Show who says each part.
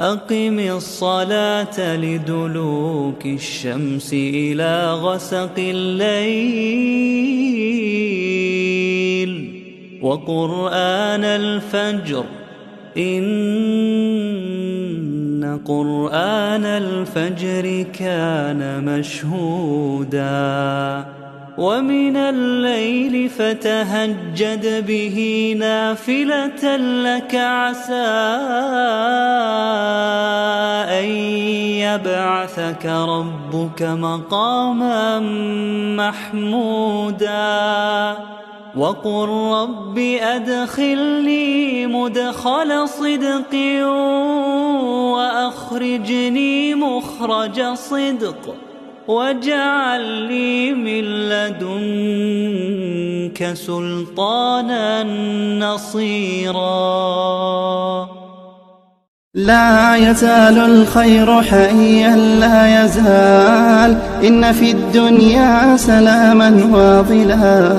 Speaker 1: أقم الصلاة لدلوك الشمس إلى غسق الليل وقرآن الفجر إن قرآن الفجر كان مشهودا ومن الليل فتهجد به نافلة لك عسى أن يبعثك ربك مقاما محمودا وقل رب أدخلني مدخل صدق وأخرجني مخرج صدق واجعل لي من لدنك سلطانا نصيرا.
Speaker 2: لا يزال الخير حيا لا يزال، إن في الدنيا سلاما واضلا.